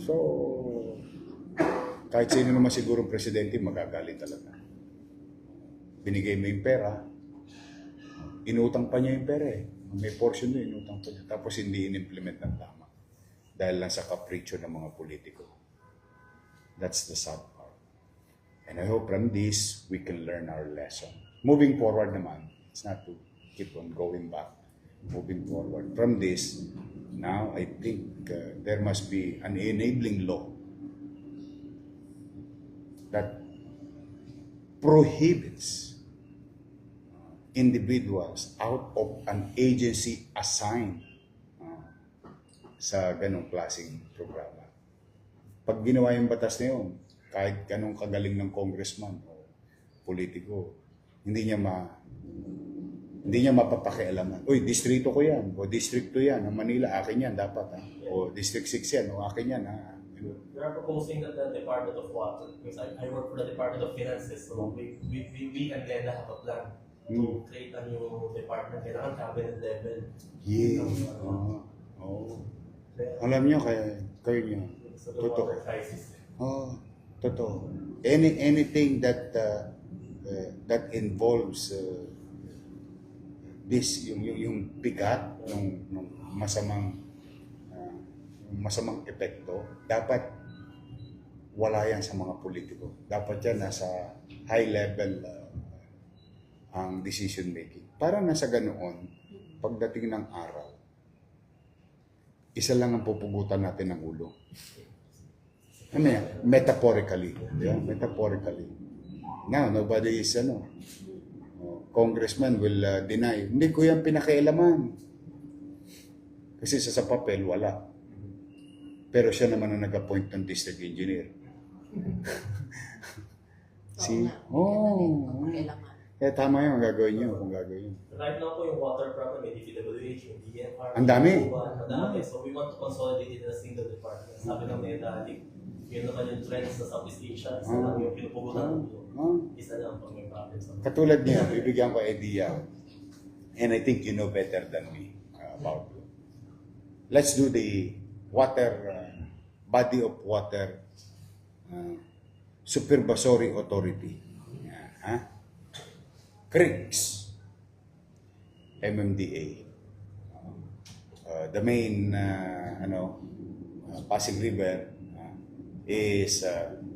So, kahit sino naman siguro presidente, magagalit talaga. Binigay mo yung pera, inutang pa niya yung pera eh. May portion doon, inutang pa niya. Tapos hindi in-implement ng tama. Dahil lang sa kapritsyo ng mga politiko. That's the sad part. And I hope from this, we can learn our lesson. Moving forward naman, it's not to keep on going back. Moving forward. From this, now I think there must be an enabling law that prohibits individuals out of an agency assigned sa ganong klaseng programa. Pag ginawa yung batas na yun, kahit ganong kagaling ng congressman o politiko, hindi niya mapapakialaman. Uy, distrito ko yan, o distrito yan, ng Manila, akin yan, dapat. Ha? O District 6 yan, o akin yan. Ha? We are proposing that the Department of Water, because I work for the Department of Finances, so we and Leda have a plan to create a new department, kailangan cabinet level. Yeah. Alam niyo, kayo niyo. So the water crisis. Totoo. Anything that that involves this, yung bigat ng masamang epekto, dapat wala yan sa mga politiko. Dapat yan nasa high level ang decision making. Para nasa ganoon, pagdating ng araw, isa lang ang pupugutan natin ng ulo. Ano yan? Metaphorically. Yeah? Metaphorically. Now, nobody is, congressman will deny, hindi ko yan pinakialaman. Kasi sa papel, wala. Pero siya naman ang nag-appoint ng district engineer. See? Kaya tama yun, gagawin niyo kung gagawin. Right now po yung water problem, may DPWH, yung DNR. Ang dami. Ang dami. So we want to consolidate it in a single department. Sabi ng MEDA, yun naman yung trends sa Southeast Asia. Isa lang yung pinupugutan ng ulo. Isa lang pag may problem. Katulad niya, bibigyan ko idea. And I think you know better than me about it. Let's do the water, body of water supervisory authority. CRIX, MMDA. The main, Pasig River is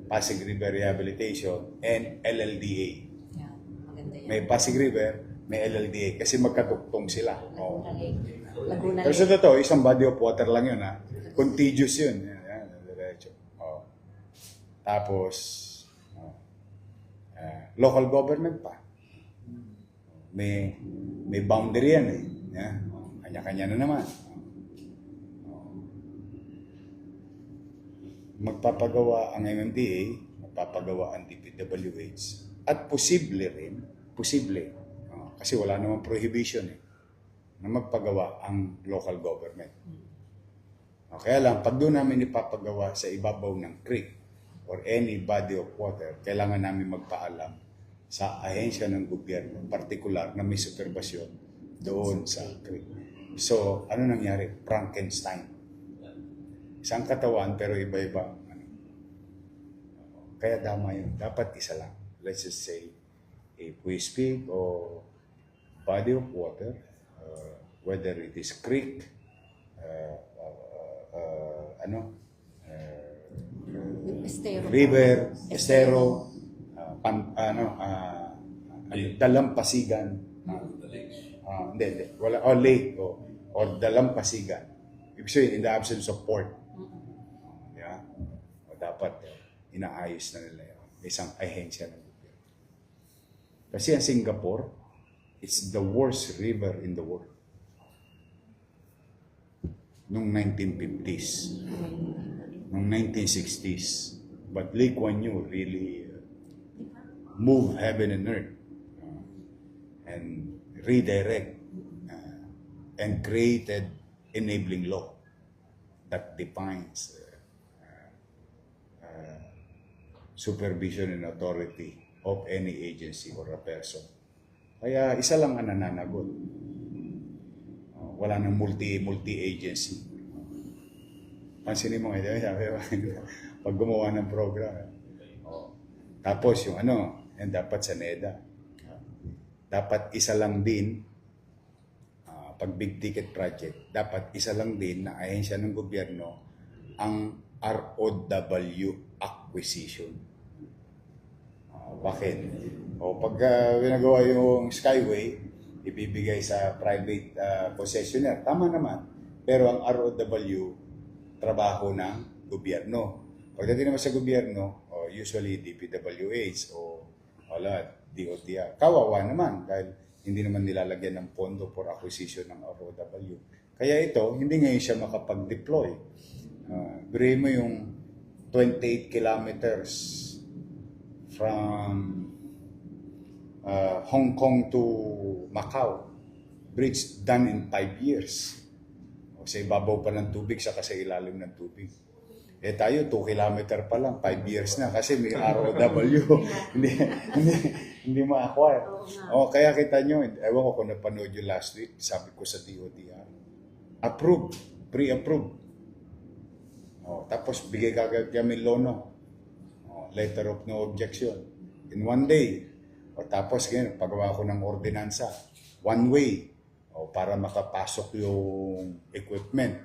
Pasig River Rehabilitation and LLDA. Yeah, maganda yan. May Pasig River, may LLDA kasi magkatuktong sila. Laguna Pero sa totoo, isang body of water lang yun. Contiguous yun. Yan, diretso. Tapos, local government pa. May boundary yan eh. Kanya-kanya na naman. Magpapagawa ang MMDA, magpapagawa ang DPWH, at posible rin, kasi wala namang prohibition na magpagawa ang local government. Kaya lang, pag doon namin ipapagawa sa ibabaw ng creek or any body of water, kailangan namin magpaalam sa ahensya ng gobyerno, partikular na may supervision doon sa creek. So, ano nangyari? Frankenstein. Isang katawan pero iba-iba. Kaya tama yun. Dapat isa lang. Let's just say, if we speak of body of water, whether it is creek, river, estero, dalampasigan, hindi, wala, or lake, or dalampasigan. Ibig sabihin, in the absence of port. Yeah? O dapat, inaayos na nila yun. Isang ahensya ng gobyerno. Kasi ang Singapore, it's the worst river in the world. Noong 1950s. Noong 1960s. But Lee Kuan Yew really moved heaven and earth and redirect and created enabling law that defines supervision and authority of any agency or a person. Kaya isa lang ang nananagot. Wala nang multi-agency. Pansinin mo ngayon, sabi ko, pag gumawa ng program. Oh. Tapos yung yan dapat sa NEDA. Dapat isa lang din, pag big ticket project, dapat isa lang din na ahensya ng gobyerno ang ROW acquisition. Bakit? Pag ginagawa yung Skyway, ibibigay sa private concessionaire. Tama naman. Pero ang ROW, trabaho ng gobyerno. Pagdating naman sa gobyerno, usually DPWH o DOTR. Kawawa naman dahil hindi naman nilalagyan ng pondo for acquisition ng ROW. Kaya ito, hindi ngayon siya makapag-deploy. Bigay mo yung 28 kilometers from Hong Kong to Macau. Bridge done in 5 years. Sa ibabaw pa ng tubig, saka sa ilalim ng tubig. Tayo, 2 kilometer pa lang, 5 years na kasi may ROW. hindi ma-acquire. Kaya kita nyo, ewan ko kung napanood yung last week, sabi ko sa DOTR, approved, pre-approved. Tapos bigay kagad kami lono. Letter of no objection. In 1 day. Tapos ngayon, pagawa ko ng ordinansa. 1 way. Para makapasok yung equipment.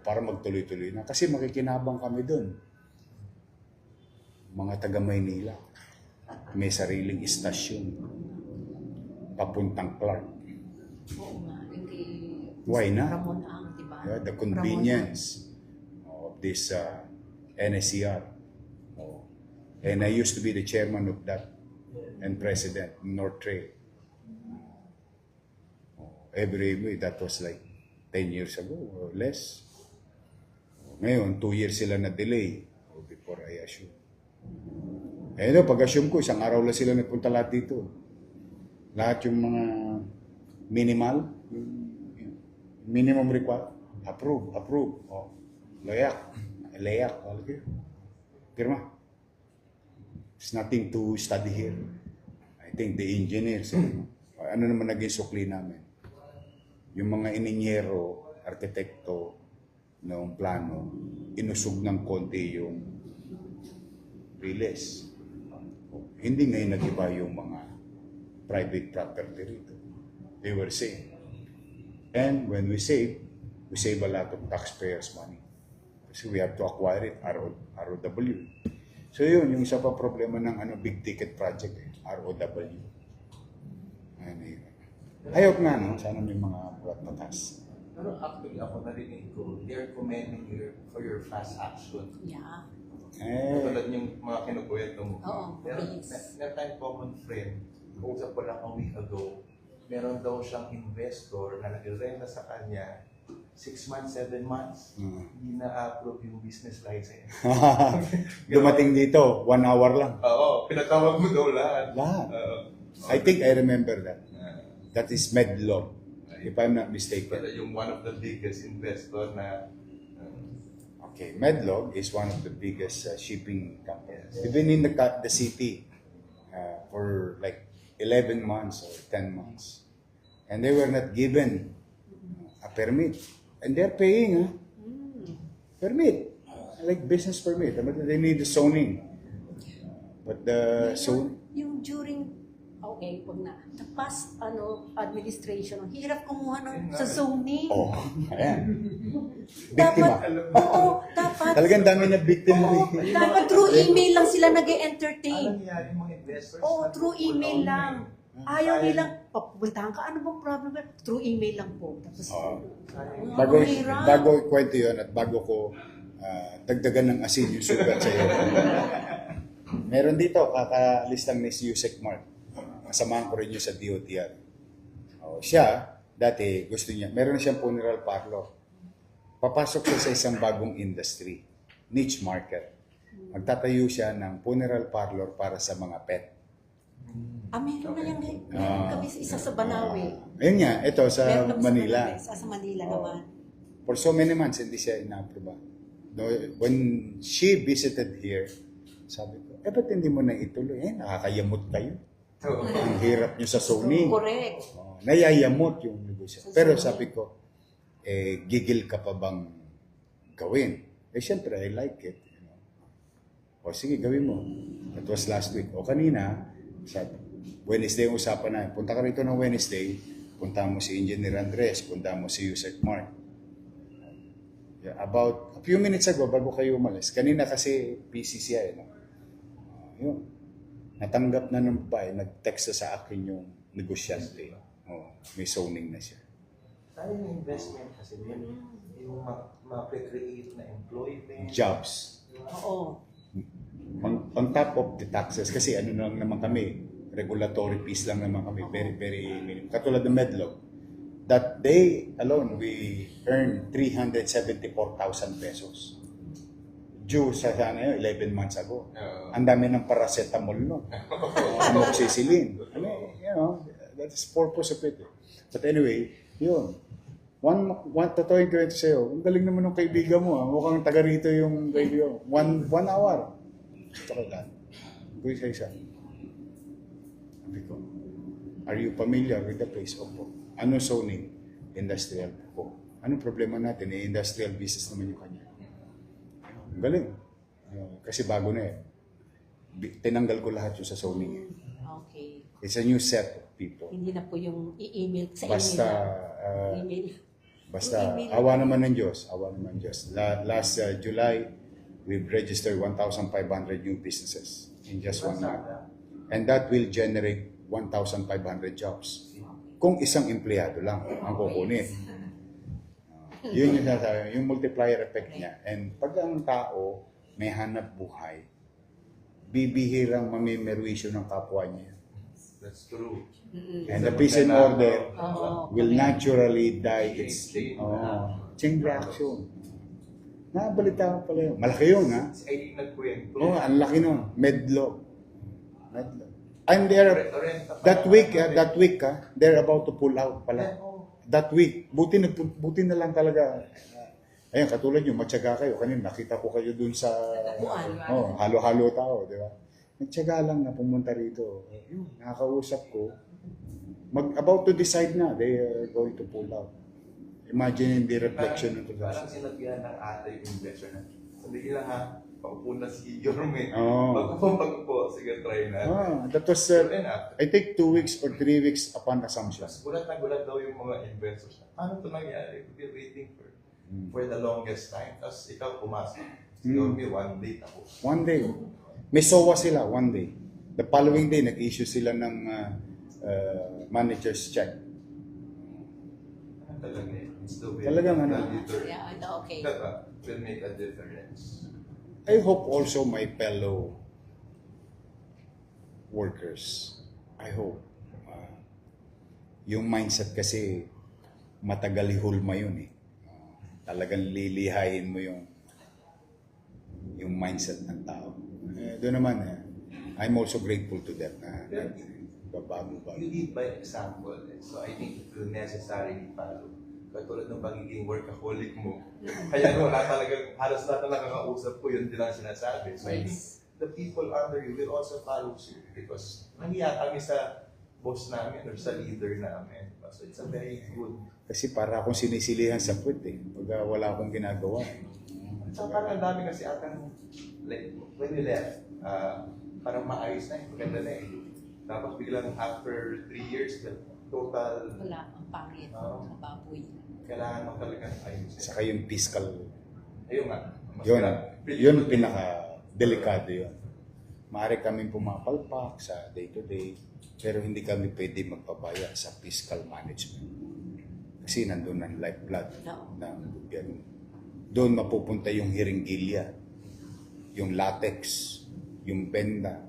Para magtuloy-tuloy na. Kasi makikinabang kami dun. Mga taga Maynila. May sariling istasyon. Papuntang Clark. Oo nga, hindi. Why not? Ramon Ang, diba? Yeah, the convenience of this NSCR. And I used to be the chairman of that and president, North Trail. Every week, that was like 10 years ago or less. Ngayon, 2 years sila na delay before I assume. Pag-assume ko, isang araw lang sila nagpunta lahat dito. Lahat yung mga minimum required, approve. Layak. Okay. Pirma. There's nothing to study here. I think the engineers, ano naman naging sukli namin? Yung mga ininyero, arkitekto, noong plano, inusog ng konti yung release. Hindi ngayon nag-iba yung mga private property rito. They were saved. And when we save a lot of taxpayers' money. Kasi we have to acquire it, ROW. So yun, yung isa pa problema ng big ticket project, ROW. Ayok nga, no? Sana may mga buhat patas. Pero actually, ako narinig ko, they're commending you for your fast action. Yeah. Tulad yung mga kinukwento mo. Oo, Pero bilis. meron tayong common friend, kausap ko lang a week ago, meron daw siyang investor na nag-renta sa kanya 6 months, 7 months, hindi na-approve yung business license. Dumating dito, 1 hour lang. Oo, pinatawag mo daw lahat. Lahat. I think I remember that. That is Medlog, if I'm not mistaken. Pero yung one of the biggest investor na Okay, Medlog is one of the biggest shipping companies. Even in the city for like 11 months or 10 months. And they were not given a permit. And they're paying permit, like business permit. But they need the zoning. But the Yung during, pag the past administration, ang hirap kumuha sa zoning. Ayan. Biktima. Dapat. Talagang dami na biktima. Dapat through email lang sila nag-entertain. alam niya yung mga investors. Through email lang. Ayaw nilang, papuntahan ka, ano bang problem? Through email lang po. Tapos, Bago kwento yun at bago ko dagdagan ng asin yung sugat sa iyo. Meron dito, kakalistang ni Yusek Mark. Kasamahan ko rin yun sa DOTR. Siya, dati gusto niya, meron siyang funeral parlor. Papasok siya sa isang bagong industry, niche market. Magtatayo siya ng funeral parlor para sa mga pet. meron na yan kami isa sa Banawi. Ayun nga, ito sa Meron kami Manila. Sa Manila naman. For so many months, hindi siya ina-approve. When she visited here, sabi ko, ba't hindi mo na ituloy? Nakakayamot kayo. Ang hirap nyo sa zoning. Correct. Nayayamot yung negosyo. Pero sabi ko, gigil ka pa bang gawin? Eh, syempre, I like it. You know. O, sige, gawin mo. That was last week. O, kanina, sa Wednesday yung usapan na, punta ka rito ng Wednesday, punta mo si Engineer Andres, punta mo si Yusek Mark. Yeah, about a few minutes ago, bago kayo umalis, kanina kasi PCCI, no? Yun. Natanggap na ng babae, nag-text na sa akin yung negosyante. Oh, may zoning na siya. Tayo yung investment kasi din, yung ma-create na employment. Jobs. Oo. On top of the taxes, kasi ano lang naman kami, regulatory fees lang naman kami, very, very minimum. Katulad ng Medlog, that day alone, we earned 374,000 pesos. Due sa sana yun, 11 months ago. Ang dami ng paracetamol no. Amoxicillin. I mean, you know, that's the purpose of it. But anyway, yun. Totoo yung kwento sa'yo. Ang galing naman ng kaibigan mo. Mukhang taga rito yung kaibigan mo. One hour. Ito ka lang. Kuya sa isa. Sabi ko, are you familiar with the place? Opo. Ano zoning? Industrial. Opo. Anong problema natin? Industrial business naman yung kanya. Ang galing. Kasi bago na eh. Tinanggal ko lahat yung sa zoning. Okay. It's a new set of people. Hindi na po yung i-email sa Basta, email. basta, Yung email. awa naman ng Diyos. Awa naman ng Diyos. Last July, we've registered 1,500 new businesses in just 1 month. And that will generate 1,500 jobs. Kung isang empleyado lang ang kukunin. Yun yung sasabi, yung multiplier effect niya. And pag ang tao may hanap buhay, bibihirang mamimerwisyo ng kapwa niya. That's true. And the peace and order will Okay. naturally die its Chain chain reaction. Nabalita ko pala yun. Malaki yun, ha? Si Aileen nagkwento. Oo, ang laki nun. Medlo. And that week, they're about to pull out pala. That week. Buti na lang talaga. Ayun, katulad nyo, matyaga kayo. Kanina, nakita ko kayo dun sa... halo-halo tao, di ba? Nagtyaga lang na pumunta rito. Yun, nakakausap ko. About to decide na, they are going to pull out. Imagine the reflection ng Parang sinabihan ng ata yung investor na, sabi nila ha, paupo na si Yorme. Oo. Pagpo, sige, try na. That was, I think 2 weeks or 3 weeks upon assumption. Mas gulat na gulat daw yung mga investors. Paano ito nangyari? We've been waiting for the longest time. Tapos ikaw pumasok. Si Yorme, 1 day tapos. 1 day. May SOA sila, 1 day. The following day, nag-issue sila ng manager's check. Talaga eh. It's the way. Talagang ano. Yeah, okay. That will make a difference. I hope also my fellow workers, I hope, yung mindset kasi matagal ihulma yun eh. Talagang lilihain mo yung mindset ng tao. Doon naman, I'm also grateful to them na babago-bago. You lead by example. So I think it will necessarily follow. Katulad ng pagiging workaholic mo. Kaya wala talagang, halos lahat na nakakausap ko, yun din ang sinasabi. So I think the people under you will also follow suit because nahiya kami sa boss namin or sa leader namin. So it's a very good. Kasi para akong sinisilihan sa puwet eh. Pag wala akong ginagawa. So parang ang dami kasi atang, like, when we left, parang maayos na, maganda na eh. Tapos biglang after 3 years, total, Wala, ang pangit. Sa baboy. kailangan mo talaga ayos. Saka yung fiscal, Ayun nga. mas yun, hirap. yun pinaka-delikado yun. Maaari kami pumapalpak sa day-to-day, pero hindi kami pwede magpabaya sa fiscal management. Kasi nandun ang lifeblood ng gobyerno. Doon mapupunta yung hiringgilya, yung latex, yung benda.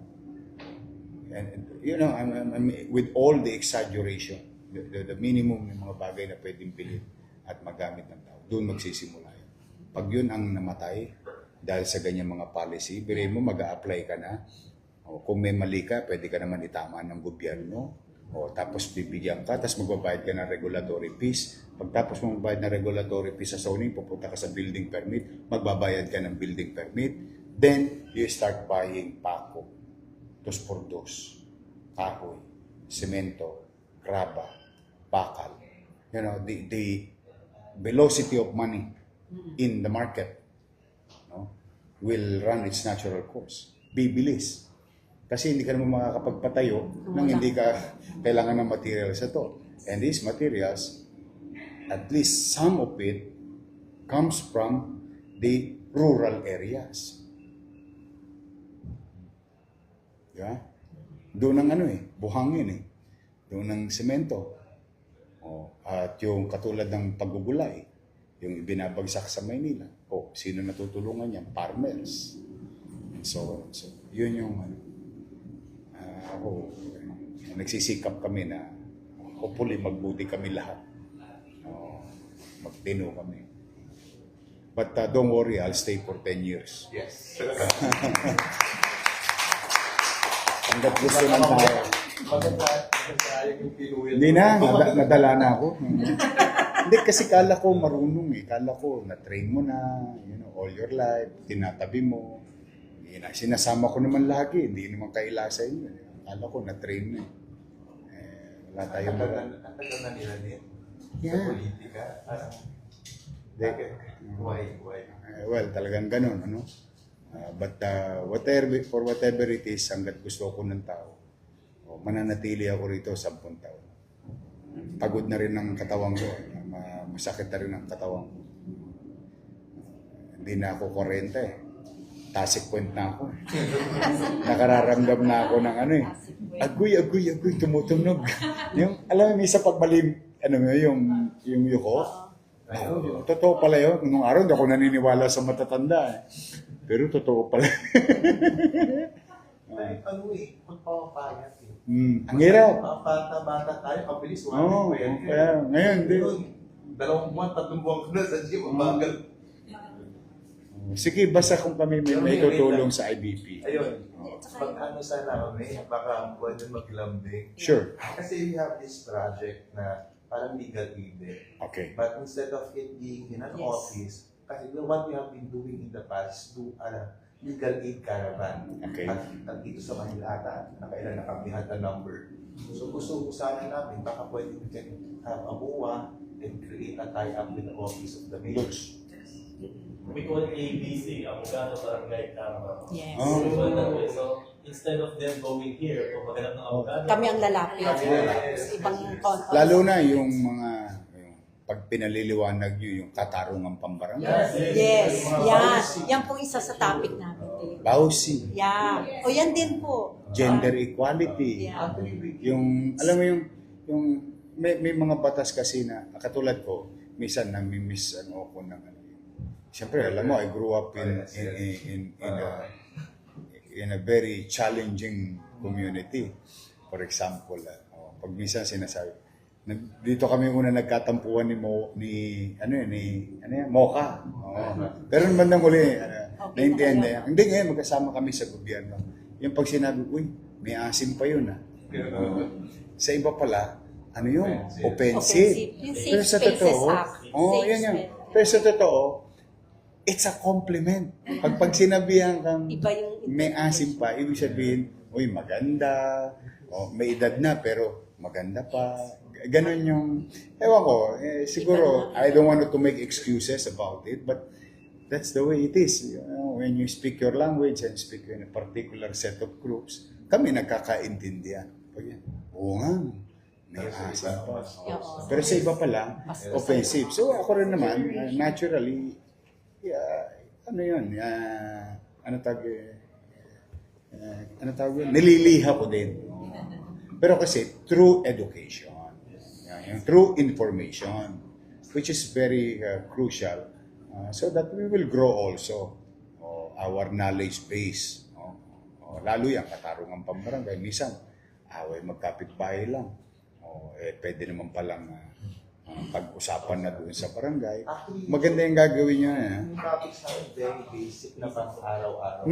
And you know, with all the exaggeration, the minimum ng mga bagay na pwedeng bilhin at magamit ng tao, doon magsisimula yun. Pag yun ang namatay, dahil sa ganyan mga policy, bire mo, mag-a-apply ka na. O, kung may mali ka, pwede ka naman itama ng gobyerno. O, tapos bibigyan ka, tapos magbabayad ka ng regulatory fees. Pagtapos mo magbayad ng regulatory fees sa zoning, pupunta ka sa building permit, magbabayad ka ng building permit. Then, you start buying pako. 2x2, kahoy, semento, graba, bakal. You know, the velocity of money in the market will run its natural course. Bibilis. Kasi hindi ka naman makakapagpatayo nang hindi ka kailangan ng materials sa to. And these materials, at least some of it, comes from the rural areas. Yeah? Doon ang buhangin Doon ang semento. At yung katulad ng paggugulay, yung ibinabagsak sa Maynila. Sino natutulungan yan? Farmers. And so on. So, yun yung nagsisikap kami na hopefully magbuti kami lahat. Magtino kami. But don't worry, I'll stay for 10 years. Yes. Hanggat gusto ng tao. Maganda yung pinuwi. Hindi na, nadala na ako. Hindi, kasi kala ko marunong Kala ko, na-train mo na, all your life, tinatabi mo. Sinasama ko naman lagi, hindi naman kailasa yun. Kala ko, na-train na wala tayong Ang tagal na nila din. Sa Yeah. politika. Bakit? Why? Well, talagang ganun, but for whatever it is, hanggat gusto ko ng tao, mananatili ako rito 10 taon. Pagod na rin ang katawan ko. Masakit na rin ang katawan ko. Hindi na ako 40 Tasik point na ako. Nakararamdam na ako ng agoy, tumutunog. Alam mo, isa pagmalim, yung yuko. Totoo pala yun. Nung araw, hindi ako naniniwala sa matatanda. Pero totoo pala. Magpapapayat Ang hirap. Bata tayo, mabilis. Kaya ngayon, di. 2 buwan, 3 buwan ko na sa gym. Mabagal. Sige, basta kung kami may tutulong sa IBP. Ayun. Pag sana kami, baka pwede maglambing. Sure. Kasi we have this project na parang legal aid. Okay. But instead of it being in an Yes. office, kasi what we have been doing in the past, do legal aid caravan. Okay. At dito sa Manila ata, nakailan na kami had a number. So gusto sana namin, baka pwede we can have a MOA and create a tie-up with the office of the mayor. Looks. We call it ABC, Abogado Barangay Caravan. Yes. Oh. So, we call it that way. So, instead of them going here, kung maghanap ng abogado, Kami ang lalapit. Yes. Ibang contact. Lalo na yung pag pinaliliwanag nyo yung katarungang pambarangay. Yes. Yan. Yan po isa sa topic natin. Bawsi. Yeah. O yan din po. Gender equality. Yeah. Yung, alam mo yung may mga batas kasi na, katulad ko, minsan nami-miss ako ng Siyempre, alam mo, I grew up in a very challenging community. For example, pag minsan sinasabi, dito kami una nagkatampuan ni Mocha. Pero naman nang uli, naintindihan. Hindi ngayon, magkasama kami sa gobyerno. Yung pag sinabi, uy, may asim pa yun Sa iba pala, offensive. Yung Pero Safe sa Spaces totoo, Act. yan yan. Pero sa totoo, it's a compliment. Pag sinabihan kang Iba yung may asim pa, ibig sabihin, uy, maganda, may edad na, pero maganda pa. Ganon yung, ewan ko, siguro, I don't want to make excuses about it, but that's the way it is. When you speak your language and speak in a particular set of groups, kami nagkakaintindihan. Oo nga, may asim pa. Pero sa iba pala, offensive. So ako rin naman, naturally, nililiha ko din. Pero kasi, through education, through information, which is very crucial, so that we will grow also our knowledge base. Lalo yan, katarungan pambarangay. Minsan, away magkapit-bahay lang. Pwede naman palang pag-usapan na doon sa barangay. Maganda yung gagawin niya. Yung topics namin, very basic na pang araw-araw.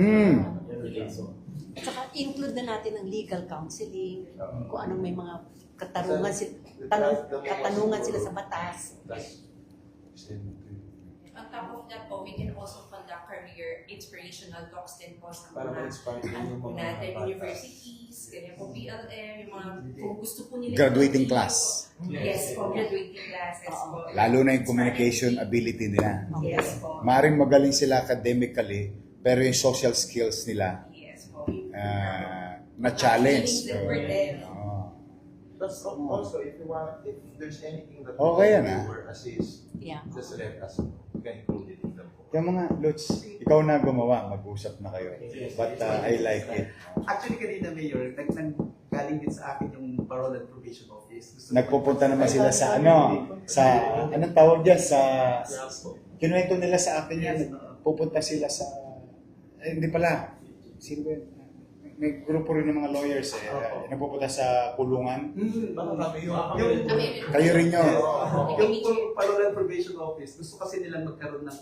At saka include na natin ang legal counseling, kung anong may mga katanungan sila sa batas. On top of that po, we can also conduct career inspirational talks din po sa Para mga ma-inspire din yung mga natin bata. universities, ganyan po BLM, yung mga kung gusto po nila. Graduating class. Yes po, graduating classes po. Lalo na yung communication ability nila. Yes po. Maring magaling sila academically, pero yung social skills nila Yes po. na-challenge. Feeling for them. Plus, also, if you want, if there's anything that Okay you yan, can ah. do or assist, Yeah. just let us know. We can include it in the book. Kaya mga Lutz, ikaw na gumawa, mag-usap na kayo. But I like it. Actually, kanina, Mayor, galing din sa akin yung Parole and Probation Office. Nagpupunta naman sila sa anong tawag dyan? Kinuwento nila sa akin yan. Pupunta sila sa, hindi pala. Sino ba yun? May grupo rin ng mga lawyers nagpupunta sa kulungan. Baka kami yun. Kayo rin yun. Yung Parole and Probation Office, gusto kasi nilang magkaroon ng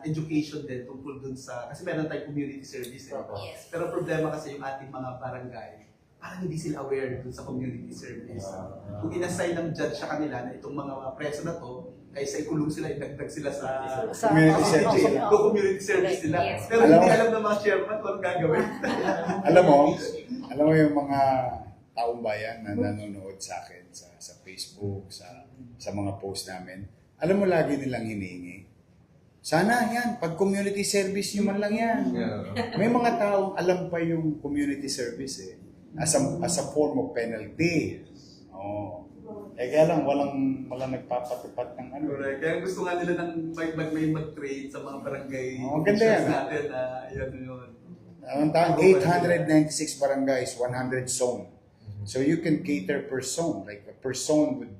education din tungkol dun sa, kasi meron tayong community service. Yes. Pero problema kasi yung ating mga barangay, parang hindi sila aware dun sa community service. Kung inassign ng judge sa kanila na itong mga preso na to, kaysa ikulong sila, idagdag sila sa Community service sila. community service nila. Yes. Pero Alam hindi mo- alam ng mga chairman kung anong gagawin. Alam mo yung mga taong bayan na nanonood sa akin sa Facebook, sa mga post namin, alam mo lagi nilang hinihingi. Sana yan, pag community service nyo man lang yan. May mga taong alam pa yung community service as a form of penalty. Oh. Kaya lang, walang nagpapatupad ng ano. Correct. Kaya gusto nga nila ng may mag-trade sa mga barangay Oh, ganda yan. natin na yun. Ang tawag, 896 barangays, 100 zone. So you can cater per zone. Like per zone would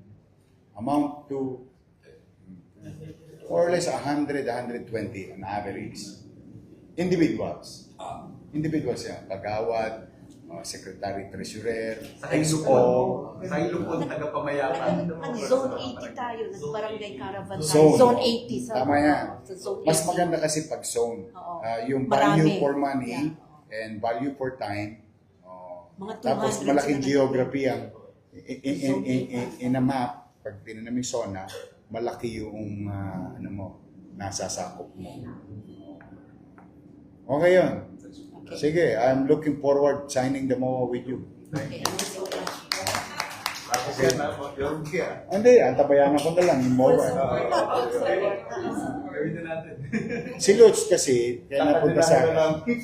amount to more or less 100, 120 on average. Individuals. Individuals yan. Pagawad, secretary, treasurer, Sa XO. Ilocon, tagapamayapan. Nag-zone 80 tayo, nag-barangay caravan tayo. Zone. Zone 80 sa, Tama yan. sa zone 80. Mas maganda kasi pag zone. Oo. Yung Marami. value for money Yeah. and value for time. Mga Tapos 200 malaking sila geography ang in a map. Pag tinanong mo yung zona, malaki yung nasasakop mo. Okay yun. Sige, I'm looking forward signing the MOA with you. Okay. Tapos yan, yung kaya. Hindi, antabayanan ko na lang yung MOA. Gawin na natin. Si Lutz kasi, kaya napunta sa akin.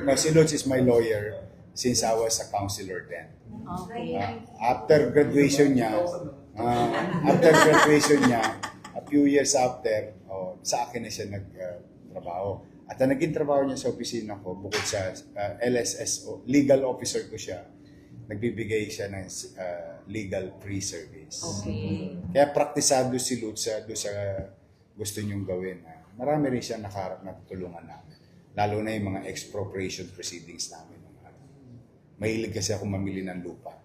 no, si Lutz is my lawyer since I was a counselor then. Okay. After graduation niya, a few years after, sa akin na siya nagtrabaho. At ang naging trabaho niya sa opisina ko, bukod sa LSSO, legal officer ko siya, nagbibigay siya ng legal free service. Okay. Kaya praktisado si Lutz doon sa gusto niyong gawin. Marami rin siya nakaharap na tutulungan namin. Lalo na yung mga expropriation proceedings namin. Mahilig kasi ako mamili ng lupa.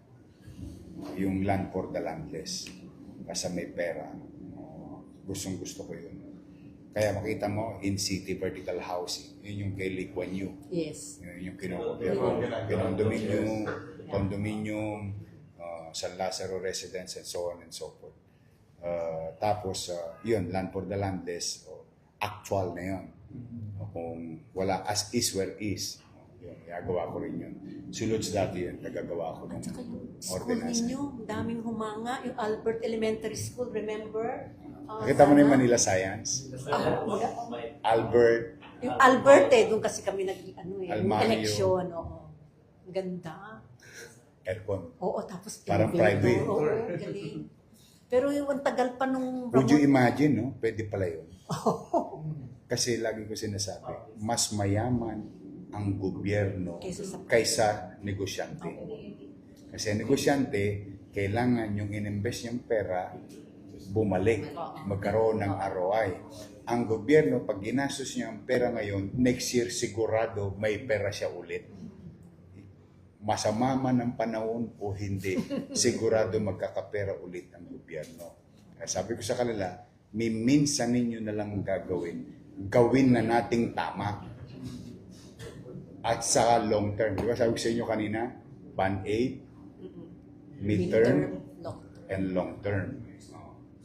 Yung land for the landless. Kasi may pera. Gustong gusto ko yun. Kaya makita mo, in-city vertical housing. Yun yung kay Lee Kuan Yew. Yes. Yun yung condominium, San Lazaro residence, and so on and so forth. Tapos, yun, land for the landless, actual na yun. Kung wala as is where is, yun, gagawa ko rin yun. Si Lutz dati yun, nagagawa ko ng Saka yung school ordinance. ninyo, daming humanga. Yung Albert Elementary School, remember? Nakita mo na yung Manila Science? Albert, Yung Albert doon kasi kami Almario. election. Oo. Ganda. aircon. Oo, tapos Parang elevator. private. Oo, galing. Pero yung ang tagal pa nung Would you imagine, no? Pwede pala yun. Kasi lagi ko sinasabi, mas mayaman ang gobyerno kaysa negosyante. Kasi negosyante, kailangan yung ininvest niyang pera, bumalik, magkaroon ng ROI. Ang gobyerno, pag ginastos niya ang pera ngayon, next year sigurado may pera siya ulit. Masama man ang panahon o hindi, sigurado magkakapera ulit ang gobyerno. Kaya sabi ko sa kanila, minsan ninyo na lang gagawin. Gawin na nating tama. At sa long term. Di ba sabi ko sa inyo kanina, Band-Aid, midterm, and long term.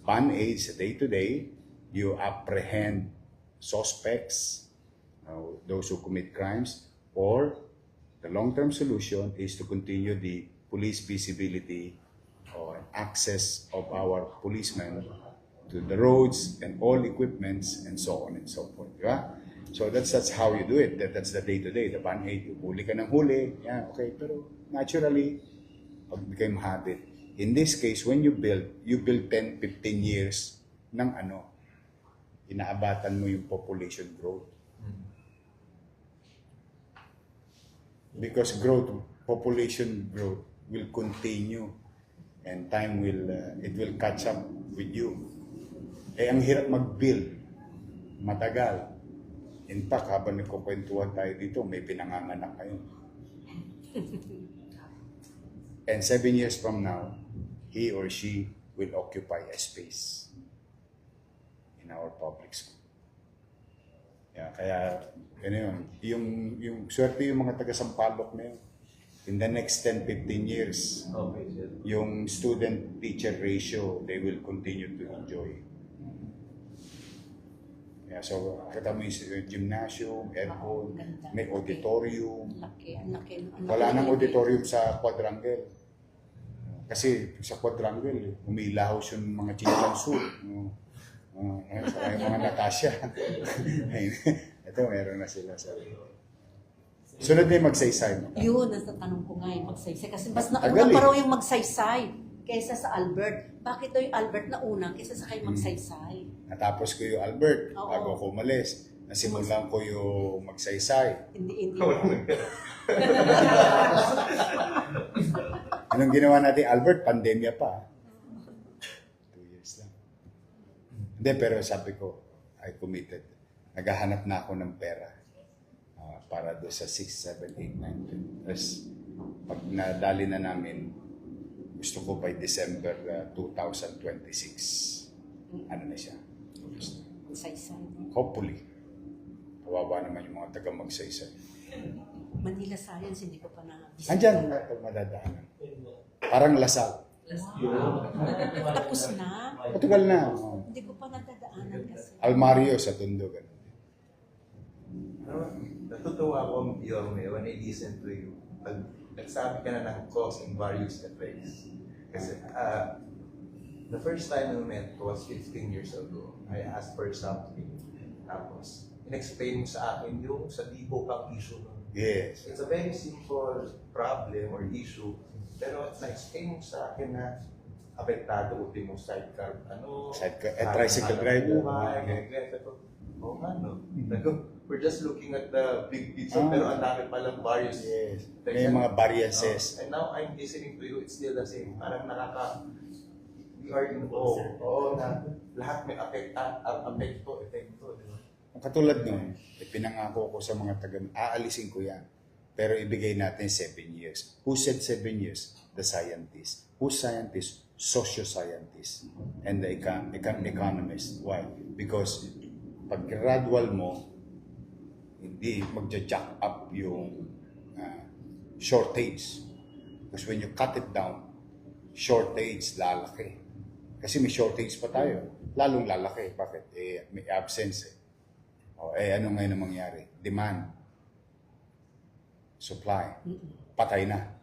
Band-Aid sa day-to-day, you apprehend suspects, those who commit crimes, or the long-term solution is to continue the police visibility or access of our policemen to the roads and all equipments and so on and so forth. Di ba? So that's how you do it. That's the day-to-day, the band aid. Huli ka ng huli. Yeah, okay. Pero naturally, pag became habit. In this case, when you build 10, 15 years ng inaabatan mo yung population growth. Because population growth will continue and time it will catch up with you. Ang hirap mag-build, matagal. In fact, habang nagkukwentuhan tayo dito, may pinanganganak kayo. And 7 years from now, he or she will occupy a space in our public school. Kaya yung swerte yung mga taga-Sampaloc na yun. In the next 10, 15 years, Okay, sir. yung student-teacher ratio, they will continue to enjoy. So, kita mo yung gymnasium, aircon, ganda. may auditorium. Ang laki. Wala nang auditorium sa quadrangle. Kasi sa quadrangle, umilahos yung mga chinchansu. Yung mga Natasha. Ito, meron na sila. Sunod na yung magsaysay. Yun, nasa tanong ko nga yung magsaysay. Kasi mas nauna Tagal pa eh. raw yung magsaysay kaysa sa Albert. Bakit daw yung Albert na una kaysa sa kay magsaysay? Natapos ko yung Albert Oo. bago ako umalis. Nasimulan ko yung magsaysay. Hindi. Anong ginawa natin, Albert? Pandemya pa. 2 years lang. Hindi, pero sabi ko, I committed. Naghahanap na ako ng pera para doon sa 6, 7, 8, 9, 10. Tapos, pag nadali na namin, gusto ko by December 2026. Ano na siya? Magsaysay. Hopefully. Kawawa naman yung mga taga-magsaysay. Manila Science, hindi ko pa na. Andyan, madadaanan. Parang Lasal. Tapos na. Matagal na. Oh. Hindi ko pa nadadaanan kasi. Almario sa Tondo. Ganun. Natutuwa ako, Yorme, when I listen to you. Pag nagsabi ka na ng cause and various effects. Kasi the first time we met was 15 years ago. I asked for something. Tapos, in-explain mo sa akin yung sa Dibo pang issue. Yes. It's a very simple problem or issue. Pero na-explain mo sa akin na apektado ultimo sidecar, tricycle driver. Oo nga, no? We're just looking at the big picture, pero ang dami palang various. Yes. May mga variances. And now I'm listening to you, it's still the same. Parang we are in na lahat may epekto, di ba? Katulad nun, pinangako ko sa mga aalisin ko yan. Pero ibigay natin 7 years. Who said 7 years? The scientists. Who's scientists? Socio-scientists. And the economists. Why? Because pag gradual mo, hindi magja-jack up yung shortage. Because when you cut it down, shortage lalaki. Kasi may shortage pa tayo. Lalong lalaki. Bakit? May absence eh. Ano ngayon ang mangyari? Demand. Supply. Patay na.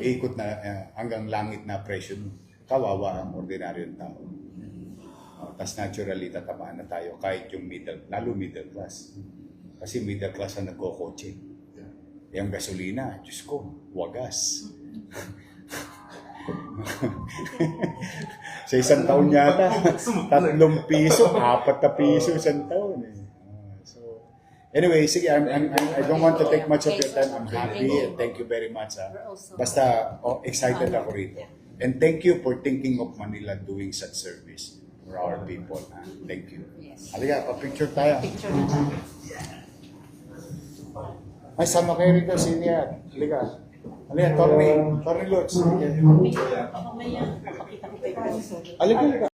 Ikot na hanggang langit na presyo. Kawawa ang ordinaryong tao. Tapos naturally, tatamaan na tayo kahit yung lalo middle class. Kasi middle class ang nagkokotse. Yung gasolina, Diyos ko, wagas. Sa isang taon yata, 3 piso, 4 na piso isang taon eh. Anyway, sige, I don't want to take much of your time. I'm happy and thank you very much. Basta excited ako rito. And thank you for thinking of Manila doing such service for our people. Thank you. Yes. Halika, pa-picture tayo. Picture na tayo. Ay, sama kayo rito, Senior. Halika. Halika, Tony Lutz. Mamaya, papakita ko kayo. Halika.